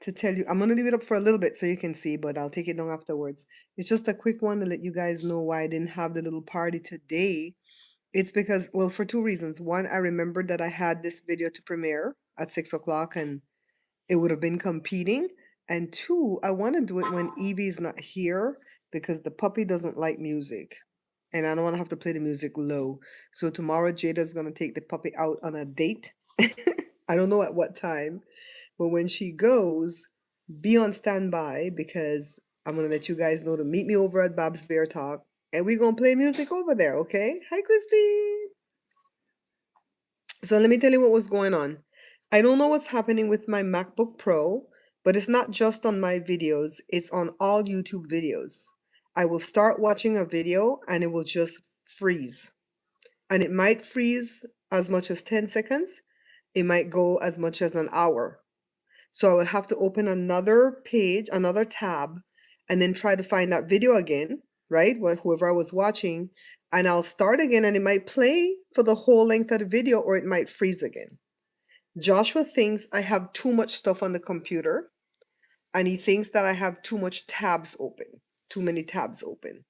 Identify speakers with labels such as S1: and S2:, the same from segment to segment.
S1: to tell you. I'm gonna leave it up for a little bit so you can see, but I'll take it down afterwards. It's just a quick one to let you guys know why I didn't have the little party today. It's because, well, for two reasons. One, I remembered that I had this video to premiere at 6 o'clock and it would have been competing. And two, I want to do it when Evie's not here because the puppy doesn't like music. And I don't want to have to play the music low. So tomorrow Jada's gonna take the puppy out on a date. I don't know at what time, but when she goes, be on standby because I'm gonna let you guys know to meet me over at Bab's Bear Talk, and we're gonna play music over there, okay? Hi, Christy. So let me tell you what was going on. I don't know what's happening with my MacBook Pro, but it's not just on my videos, it's on all YouTube videos. I will start watching a video and it will just freeze. And it might freeze as much as 10 seconds. It might go as much as an hour. So I will have to open another page, another tab, and then try to find that video again, right? Whoever I was watching, and I'll start again and it might play for the whole length of the video or it might freeze again. Joshua thinks I have too much stuff on the computer and he thinks that I have too much tabs open, too many tabs open.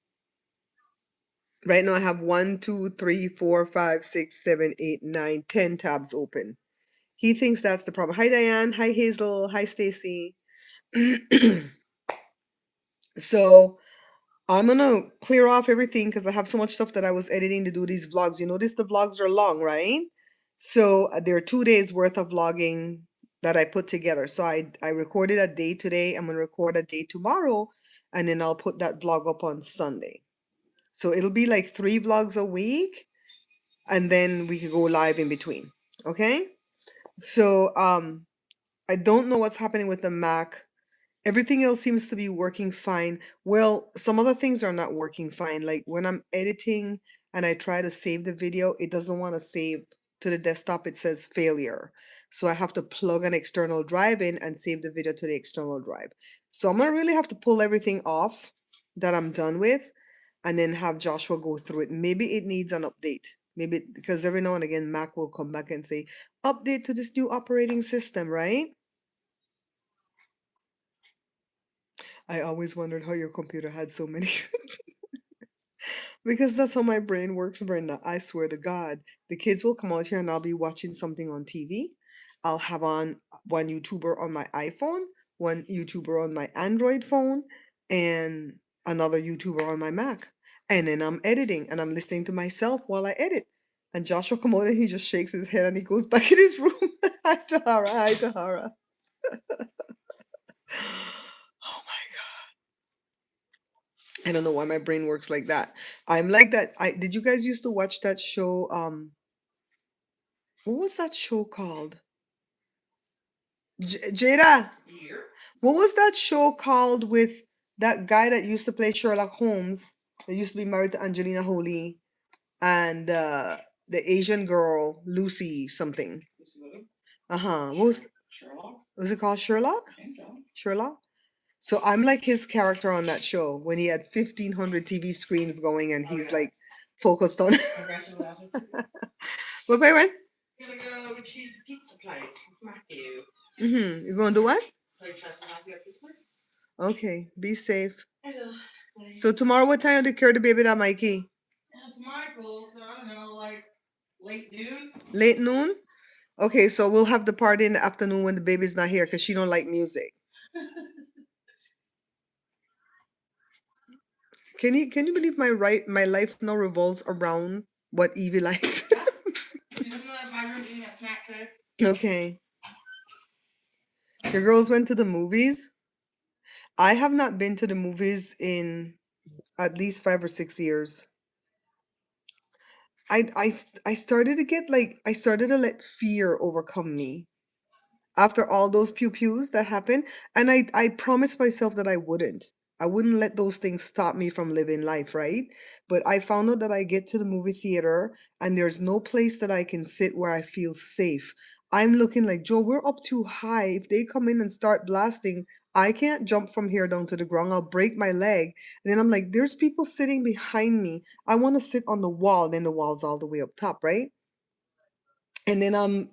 S1: Right now I have 1, 2, 3, 4, 5, 6, 7, 8, 9, 10 tabs open. He thinks that's the problem. Hi, Diane. Hi, Hazel. Hi, Stacy. So I'm gonna clear off everything because I have so much stuff that I was editing to do these vlogs. You notice the vlogs are long, right? So there are 2 days worth of vlogging that I put together. So I recorded a day today. I'm gonna record a day tomorrow, and then I'll put that vlog up on Sunday. So it'll be like 3 vlogs a week, and then we could go live in between. Okay? So I don't know what's happening with the Mac. Everything else seems to be working fine. Well, some other things are not working fine. Like when I'm editing and I try to save the video, it doesn't want to save to the desktop. It says failure. So I have to plug an external drive in and save the video to the external drive. So I'm going to really have to pull everything off that I'm done with and then have Joshua go through it. Maybe it needs an update. Maybe because every now and again, Mac will come back and say, update to this new operating system, right? I always wondered how your computer had so many. Because that's how my brain works, Brenda. I swear to God. The kids will come out here and I'll be watching something on TV. I'll have on one YouTuber on my iPhone, one YouTuber on my Android phone, and another YouTuber on my Mac. And then I'm editing and I'm listening to myself while I edit. And Joshua come out and he just shakes his head and he goes back in his room. Hi, Tahara. Hi, Tahara. Oh my I don't know why my brain works like that. I'm like that. Did you guys used to watch that show? What was that show called? Jada. What was that show called with that guy that used to play Sherlock Holmes? That used to be married to Angelina Jolie and the Asian girl Lucy something. What was it called? Sherlock. Sherlock. So I'm like his character on that show when he had 1,500 TV screens going and he's like focused on. What by when? I'm gonna go retrieve the pizza place with Matthew. You're gonna do what? Play chess with Matthew at pizza place. Okay, be safe. Hello. So tomorrow, what time do you carry the baby down, Mikey? It's Michael, so I don't know, like late noon. Late noon? Okay, so we'll have the party in the afternoon when the baby's not here because she don't like music. Can you believe my life now revolves around what Evie likes? Okay. Your girls went to the movies? I have not been to the movies in at least 5 or 6 years. I started to get like I started to let fear overcome me after all those pew pews that happened, and I promised myself that I wouldn't let those things stop me from living life, right? But I found out that I get to the movie theater and there's no place that I can sit where I feel safe. I'm looking like, Joe, we're up too high. If they come in and start blasting, I can't jump from here down to the ground. I'll break my leg. And then I'm like, there's people sitting behind me. I want to sit on the wall. Then the wall's all the way up top, right? And then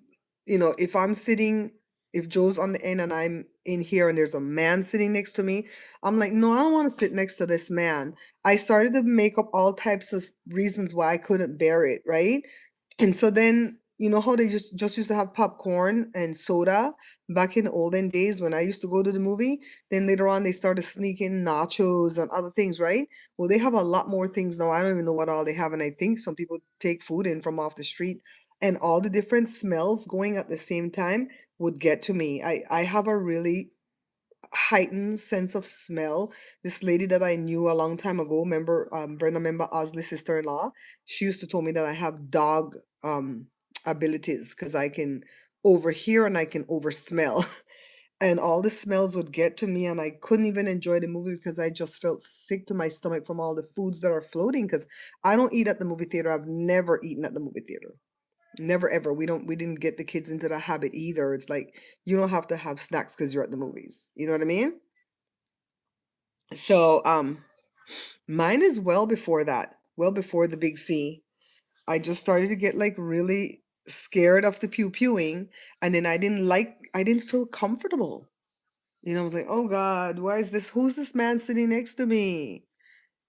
S1: if I'm sitting if Joe's on the end and I'm in here and there's a man sitting next to me, I'm like, no, I don't want to sit next to this man. I started to make up all types of reasons why I couldn't bear it, right? And so then, you know how they just used to have popcorn and soda back in the olden days when I used to go to the movie? Then later on, they started sneaking nachos and other things, right? Well, they have a lot more things now. I don't even know what all they have. And I think some people take food in from off the street, and all the different smells going at the same time would get to me. I have a really heightened sense of smell. This lady that I knew a long time ago, remember, Brenda, remember Osley's sister-in-law? She used to tell me that I have dog abilities because I can overhear and I can oversmell. And all the smells would get to me and I couldn't even enjoy the movie because I just felt sick to my stomach from all the foods that are floating because I don't eat at the movie theater. I've never eaten at the movie theater. Never ever. We didn't get the kids into the habit either. It's like you don't have to have snacks because you're at the movies. You know what I mean? So mine is well before that. Well before the big C. I just started to get like really scared of the pew pewing and then I didn't feel comfortable. You know, I was like, "Oh God, why is this who's this man sitting next to me?"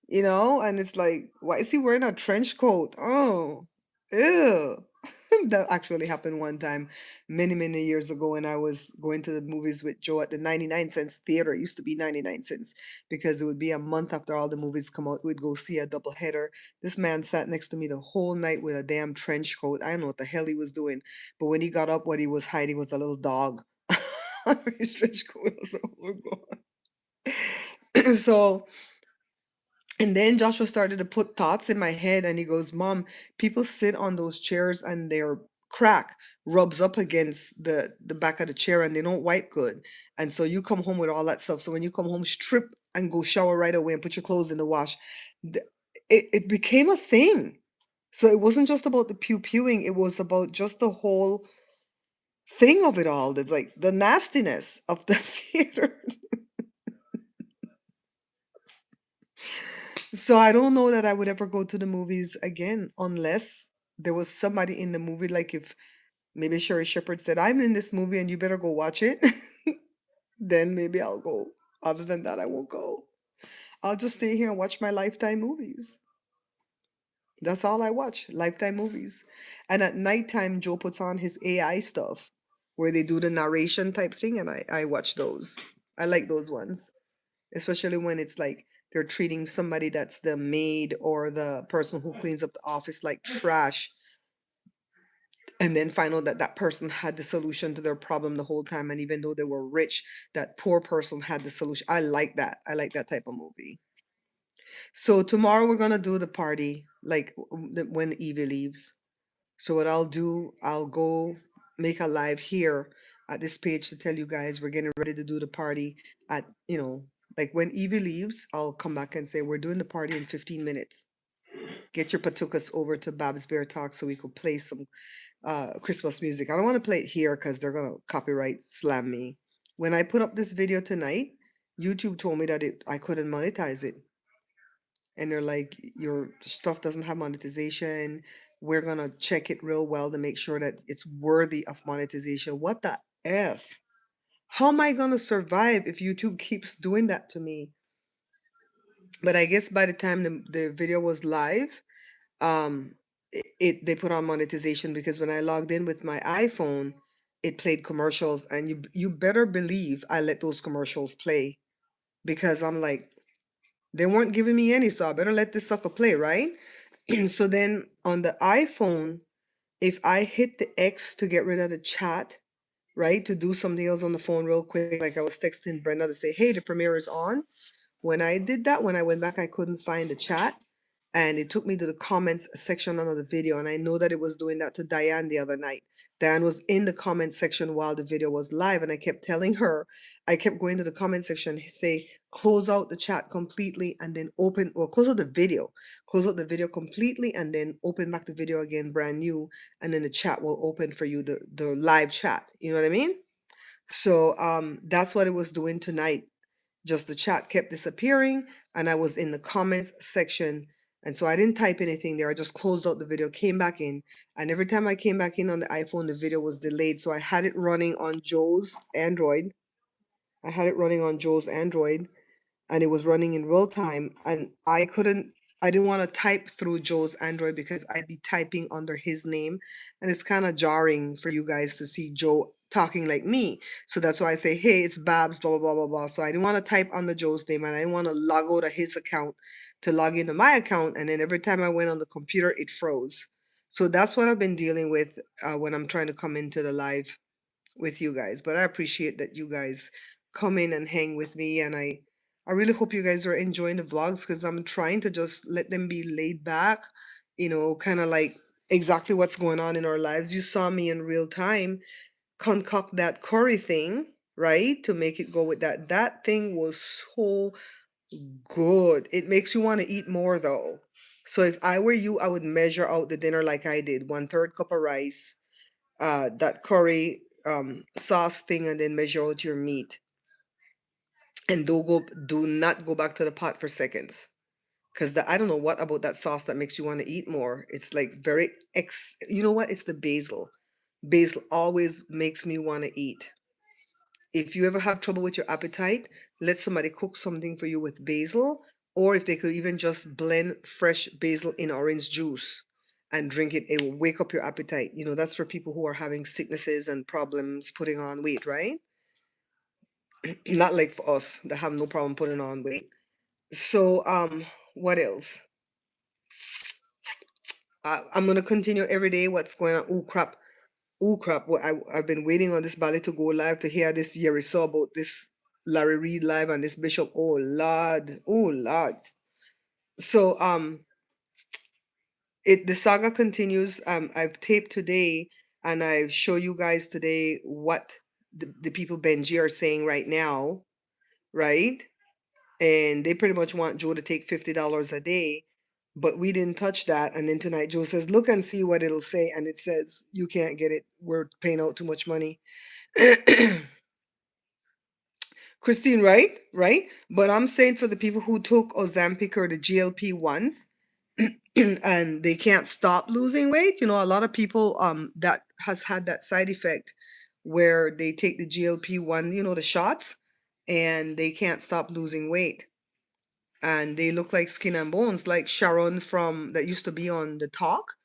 S1: You know, and it's like, why is he wearing a trench coat? Oh, ew. That actually happened one time many, many years ago when I was going to the movies with Joe at the 99 cents theater. It used to be 99 cents because it would be a month after all the movies come out. We'd go see a double header. This man sat next to me the whole night with a damn trench coat. I don't know what the hell he was doing. But when he got up, what he was hiding was a little dog under his trench coat. I was like, oh God. So and then Joshua started to put thoughts in my head and he goes, Mom, people sit on those chairs and their crack rubs up against the back of the chair and they don't wipe good. And so you come home with all that stuff. So when you come home, strip and go shower right away and put your clothes in the wash. Th- it became a thing. So it wasn't just about the pew pewing, it was about just the whole thing of it all. That's like the nastiness of the theater. So I don't know that I would ever go to the movies again unless there was somebody in the movie, like if maybe Sherry Shepherd said, I'm in this movie and you better go watch it, then maybe I'll go. Other than that, I won't go. I'll just stay here and watch my Lifetime movies. That's all I watch, Lifetime movies. And at nighttime, Joe puts on his AI stuff where they do the narration type thing, and I watch those. I like those ones, especially when it's like they're treating somebody that's the maid or the person who cleans up the office like trash and then find out that that person had the solution to their problem the whole time and even though they were rich that poor person had the solution. I like that. I like that type of movie. So tomorrow we're gonna do the party like when Evie leaves. So what I'll do, I'll go make a live here at this page to tell you guys we're getting ready to do the party at, like when Evie leaves, I'll come back and say we're doing the party in 15 minutes. Get your patukas over to Babs Bear Talk so we could play some Christmas music. I don't want to play it here because they're gonna copyright slam me. When I put up this video tonight, YouTube told me that I couldn't monetize it. And they're like, your stuff doesn't have monetization. We're gonna check it real well to make sure that it's worthy of monetization. What the F? How am I gonna survive if YouTube keeps doing that to me? But I guess by the time the video was live, they put on monetization because when I logged in with my iPhone, it played commercials, and you better believe I let those commercials play because I'm like, they weren't giving me any, so I better let this sucker play, right? So then on the iPhone, if I hit the X to get rid of the chat, right, to do something else on the phone real quick, like I was texting Brenda to say, hey, the premiere is on. When I did that, when I went back, I couldn't find the chat. And it took me to the comments section under the video. And I know that it was doing that to Diane the other night. Diane was in the comment section while the video was live. And I kept telling her, I kept going to the comment section, say, close out the chat completely and then open, well, close out the video. Close out the video completely and then open back the video again, brand new. And then the chat will open for you, the live chat. You know what I mean? So that's what it was doing tonight. Just the chat kept disappearing, and I was in the comments section, And so I didn't type anything there. I just closed out the video, came back in, and every time I came back in on the iPhone, the video was delayed. So I had it running on Joe's Android. I had it running on Joe's Android, and it was running in real time, and I didn't want to type through Joe's Android because I'd be typing under his name, and it's kind of jarring for you guys to see Joe talking like me. So that's why I say, hey, it's Babs, blah blah blah blah blah. So I didn't want to type under Joe's name, and I didn't want to log out of his account to log into my account, and then every time I went on the computer it froze. So that's what I've been dealing with when I'm trying to come into the live with you guys. But I appreciate that you guys come in and hang with me, and I really hope you guys are enjoying the vlogs because I'm trying to just let them be laid back, kind of like exactly what's going on in our lives. You saw me in real time concoct that curry thing, right? To make it go with that. That thing was so good. It makes you want to eat more though. So if I were you, I would measure out the dinner like I did. 1/3 cup of rice, that curry sauce thing, and then measure out your meat. And do not go back to the pot for seconds. Because I don't know what about that sauce that makes you want to eat more. It's like very you know what? It's the basil. Basil always makes me want to eat. If you ever have trouble with your appetite, let somebody cook something for you with basil, or if they could even just blend fresh basil in orange juice and drink it, it will wake up your appetite. That's for people who are having sicknesses and problems putting on weight, right? Not like for us that have no problem putting on weight. So, what else? I'm gonna continue every day. What's going on? Oh crap! Oh crap! I've been waiting on this ballet to go live to hear this Yeri saw about this Larry Reed live and this Bishop. Oh Lord! Oh Lord! So the saga continues. I've taped today, and I show you guys today what the people Benji are saying right now, right? And they pretty much want Joe to take $50 a day, but we didn't touch that. And then tonight Joe says, look and see what it'll say, and it says you can't get it, we're paying out too much money. Christine, right, but I'm saying for the people who took Ozempic or the GLP-1s and they can't stop losing weight, a lot of people that has had that side effect where they take the GLP-1, the shots, and they can't stop losing weight, and they look like skin and bones, like Sharon from that used to be on The Talk,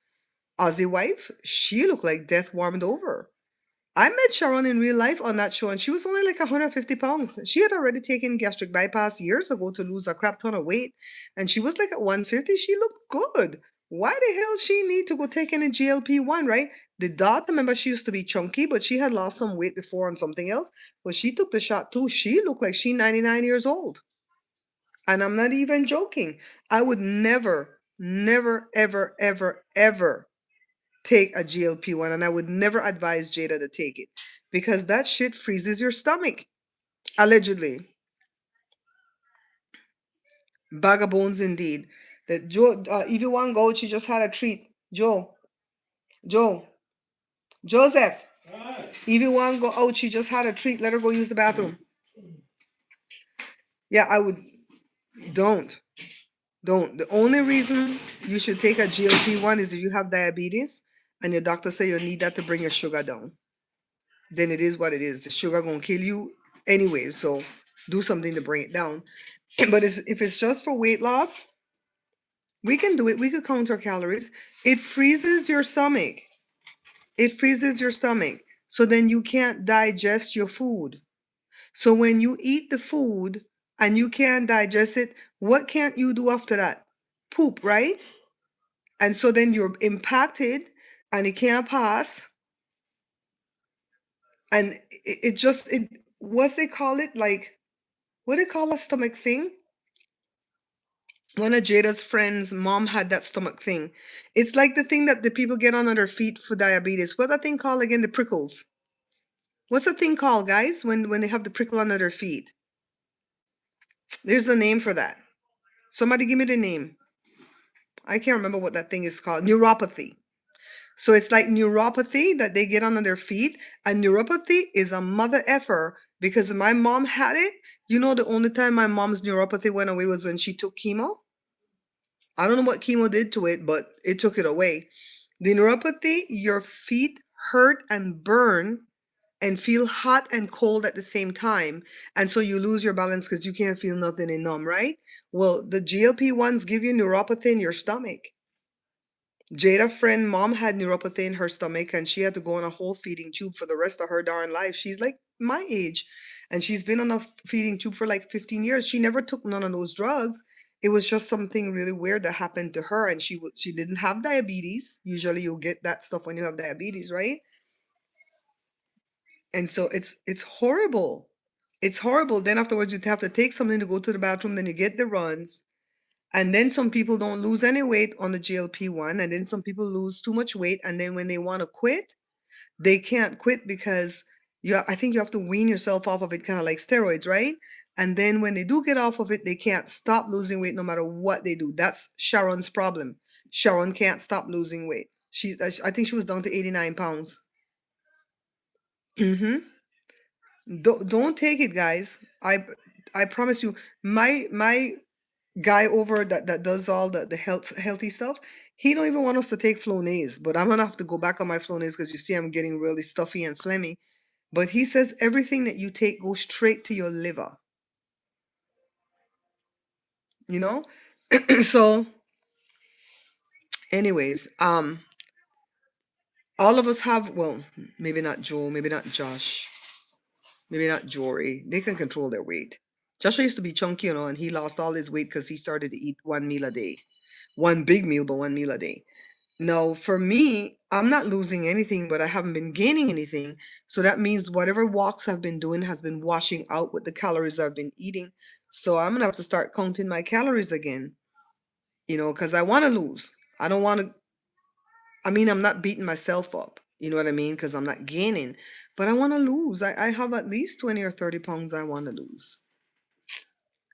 S1: Aussie wife. She looked like death warmed over. I met Sharon in real life on that show, and she was only like 150 pounds. She had already taken gastric bypass years ago to lose a crap ton of weight, and she was like at 150. She looked good. Why the hell she need to go take any GLP-1, right? The daughter, remember, she used to be chunky, but she had lost some weight before on something else. But she took the shot too. She looked like she 99 years old. And I'm not even joking. I would never, never, ever, ever, ever take a GLP-1, and I would never advise Jada to take it because that shit freezes your stomach. Allegedly. Bag of bones indeed. That Joe, if you want to go, she just had a treat. Joe, Joseph. If you want to go out, she just had a treat. Let her go use the bathroom. Yeah, I would. Don't. Don't. The only reason you should take a GLP-1 is if you have diabetes and your doctor say you need that to bring your sugar down. Then it is what it is. The sugar gonna kill you anyway, so do something to bring it down. But if it's just for weight loss, we can do it. We could count our calories. It freezes your stomach. It freezes your stomach. So then you can't digest your food. So when you eat the food and you can't digest it, what can't you do after that? Poop, right? And so then you're impacted and it can't pass. And it just, what they call it, like, what do they call a stomach thing? One of Jada's friends' mom had that stomach thing. It's like the thing that the people get on their feet for diabetes. What's that thing called again? The prickles. What's that thing called, guys? When they have the prickle under their feet. There's a name for that. Somebody give me the name. I can't remember what that thing is called. Neuropathy. So it's like neuropathy that they get on their feet. And neuropathy is a mother effer because my mom had it. The only time my mom's neuropathy went away was when she took chemo. I don't know what chemo did to it, but it took it away. The neuropathy, your feet hurt and burn and feel hot and cold at the same time. And so you lose your balance because you can't feel nothing and numb, right? Well, the GLP ones give you neuropathy in your stomach. Jada friend mom had neuropathy in her stomach and she had to go on a whole feeding tube for the rest of her darn life. She's like my age and she's been on a feeding tube for like 15 years. She never took none of those drugs. It was just something really weird that happened to her and she didn't have diabetes. Usually you'll get that stuff when you have diabetes, right? And so it's horrible. It's horrible. Then afterwards you have to take something to go to the bathroom, then you get the runs. And then some people don't lose any weight on the GLP-1, and then some people lose too much weight, and then when they want to quit, they can't quit because I think you have to wean yourself off of it, kind of like steroids, right? And then when they do get off of it, they can't stop losing weight no matter what they do. That's Sharon's problem. Sharon can't stop losing weight. I think she was down to 89 pounds. Hmm. Don't take it, guys. I promise you, my guy over that does all the healthy stuff, he don't even want us to take Flonase, but I'm gonna have to go back on my Flonase because you see I'm getting really stuffy and phlegmy. But he says everything that you take goes straight to your liver, you know? So, anyways, all of us have, well, maybe not Joe, maybe not Josh, maybe not Jory. They can control their weight. Joshua used to be chunky, and he lost all his weight because he started to eat one meal a day. One big meal, but one meal a day. No, for me, I'm not losing anything, but I haven't been gaining anything. So that means whatever walks I've been doing has been washing out with the calories I've been eating. So I'm gonna have to start counting my calories again, because I want to lose. I don't want to, I mean, I'm not beating myself up, you know what I mean? Because I'm not gaining, but I want to lose. I have at least 20 or 30 pounds I want to lose.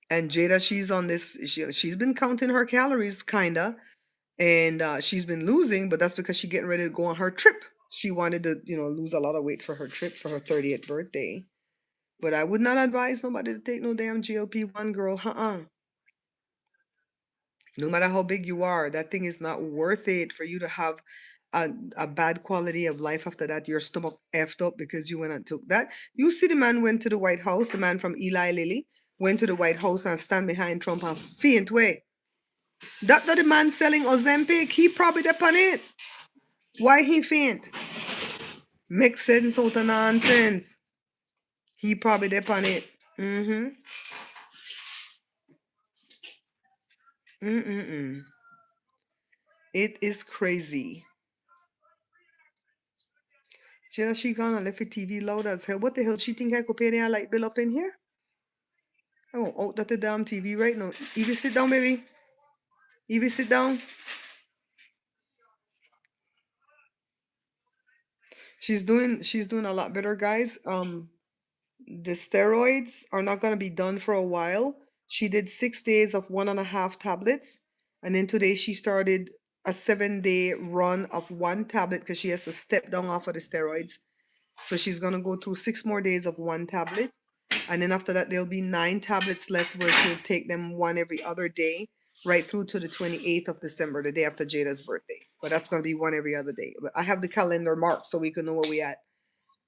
S1: And Jada, she's on this, she's been counting her calories, kinda. And she's been losing, but that's because she's getting ready to go on her trip. She wanted to, lose a lot of weight for her trip for her 30th birthday. But I would not advise nobody to take no damn GLP-1, girl. No matter how big you are, that thing is not worth it for you to have a bad quality of life after that. Your stomach effed up because you went and took that. You see, the man went to the White House, the man from Eli Lilly went to the White House and stand behind Trump and faint way. That the man selling Ozempic, he probably depend it. Why he faint? Make sense out of nonsense. He probably dip on it. Mm-hmm. Mm-mm-mm. It is crazy. Jenna, she gonna left the TV loud as hell. What the hell? She think I could pay their light bill up in here? Oh, out that the damn TV right now. Evie, sit down, baby. Evie, sit down. She's doing a lot better, guys. The steroids are not gonna be done for a while. She did 6 days of 1.5 tablets, and then today she started a 7-day run of one tablet because she has to step down off of the steroids. So she's gonna go through 6 more days of one tablet, and then after that there'll be 9 tablets left where she'll take them one every other day, right through to the 28th of December, the day after Jada's birthday. But that's gonna be one every other day. But I have the calendar marked so we can know where we at.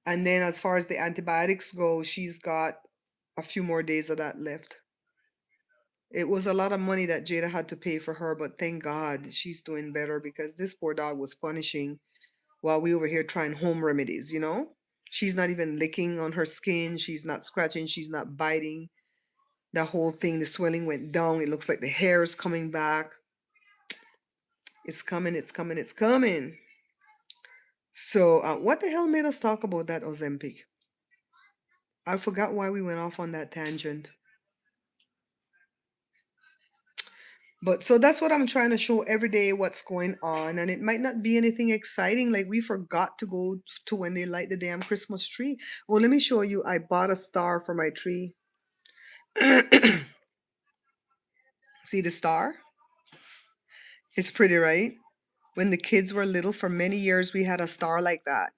S1: And then as far as the antibiotics go, she's got a few more days of that left. It was a lot of money that Jada had to pay for her, but thank God she's doing better because this poor dog was punishing while we over here trying home remedies. She's not even licking on her skin, she's not scratching, she's not biting. The whole thing, the swelling went down. It looks like the hair is coming back. It's coming, it's coming, it's coming. So, what the hell made us talk about that Ozempic? I forgot why we went off on that tangent. But so that's what I'm trying to show every day what's going on. And it might not be anything exciting. Like we forgot to go to when they light the damn Christmas tree. Well, let me show you. I bought a star for my tree. See the star? It's pretty, right? When the kids were little, for many years, we had a star like that.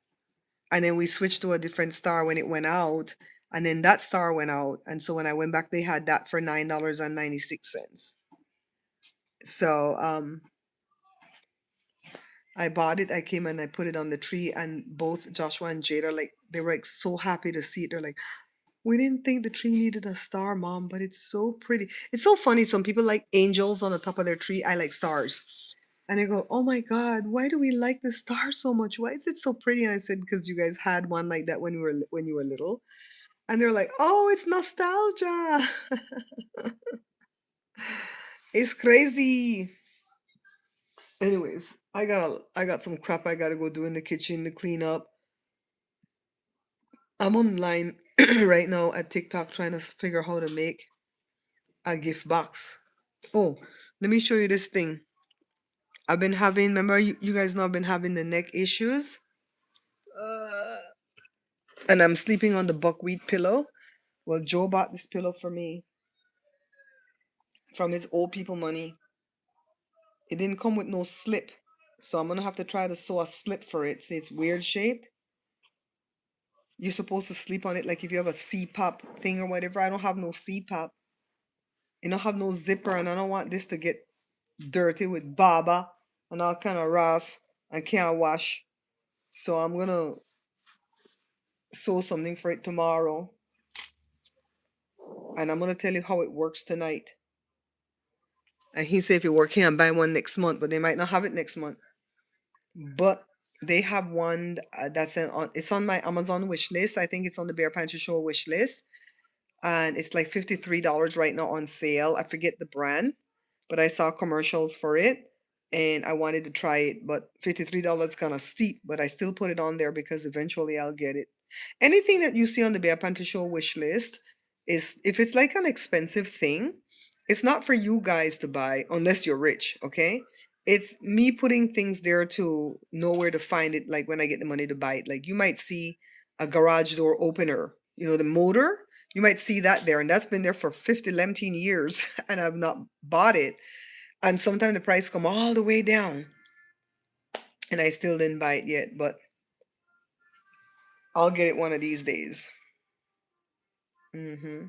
S1: And then we switched to a different star when it went out. And then that star went out. And so when I went back, they had that for $9.96. So I bought it. I came and I put it on the tree, and both Joshua and Jada, like, they were like so happy to see it. They're like, we didn't think the tree needed a star, Mom, but it's so pretty. It's so funny. Some people like angels on the top of their tree. I like stars. And I go, oh my God, why do we like the star so much? Why is it so pretty? And I said, because you guys had one like that when when you were little. And they're like, oh, it's nostalgia. It's crazy. Anyways, I got some crap I gotta go do in the kitchen to clean up. I'm online right now at TikTok trying to figure how to make a gift box. Oh, let me show you this thing. I've been having, remember, you guys know I've been having the neck issues? Uh, and I'm sleeping on the buckwheat pillow. Well, Joe bought this pillow for me from his old people money. It didn't come with no slip. So I'm gonna have to try to sew a slip for it. See, it's weird shaped. You're supposed to sleep on it like if you have a CPAP thing or whatever. I don't have no CPAP. I don't have no zipper, and I don't want this to get dirty with baba and all kind of ras and can't wash. So I'm gonna sew something for it tomorrow, and I'm gonna tell you how it works tonight. And he said if it works, he can buy one next month, but they might not have it next month. But they have one that's on. It's on my Amazon wish list. I think it's on the Bear Pantry Show wish list, and it's like $53 right now on sale. I forget the brand, but I saw commercials for it and I wanted to try it. But $53 kind of steep, but I still put it on there because eventually I'll get it. Anything that you see on the Bear Pantry Show wish list is, if it's like an expensive thing, it's not for you guys to buy unless you're rich, okay? It's me putting things there to know where to find it, like when I get the money to buy it. Like you might see a garage door opener, the motor, you might see that there, and that's been there for 50, 17 years, and I've not bought it. And sometimes the price come all the way down, and I still didn't buy it yet, but I'll get it one of these days. hmm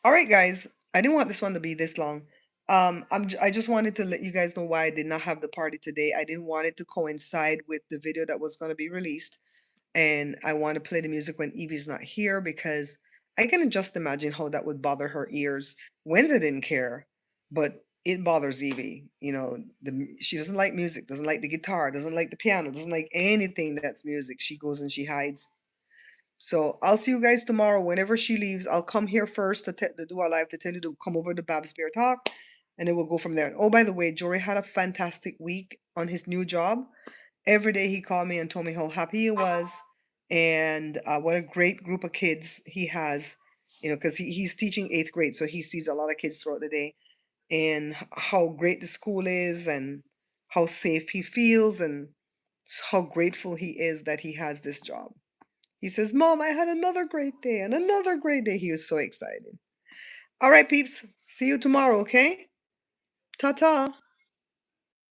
S1: All right, guys. I didn't want this one to be this long. I just wanted to let you guys know why I did not have the party today. I didn't want it to coincide with the video that was going to be released, and I want to play the music when Evie's not here because I can just imagine how that would bother her ears. Wednesday didn't care, but it bothers Evie. She doesn't like music, doesn't like the guitar, doesn't like the piano, doesn't like anything that's music. She goes and she hides. So I'll see you guys tomorrow. Whenever she leaves, I'll come here first to do our live to tell you to come over to Babs Bear Talk, and then we'll go from there. And oh, by the way, Jory had a fantastic week on his new job. Every day he called me and told me how happy he was, and what a great group of kids he has. Because he's teaching eighth grade, so he sees a lot of kids throughout the day, and how great the school is, and how safe he feels, and how grateful he is that he has this job. He says, Mom, I had another great day and another great day. He was so excited. All right, peeps. See you tomorrow, okay? Ta ta.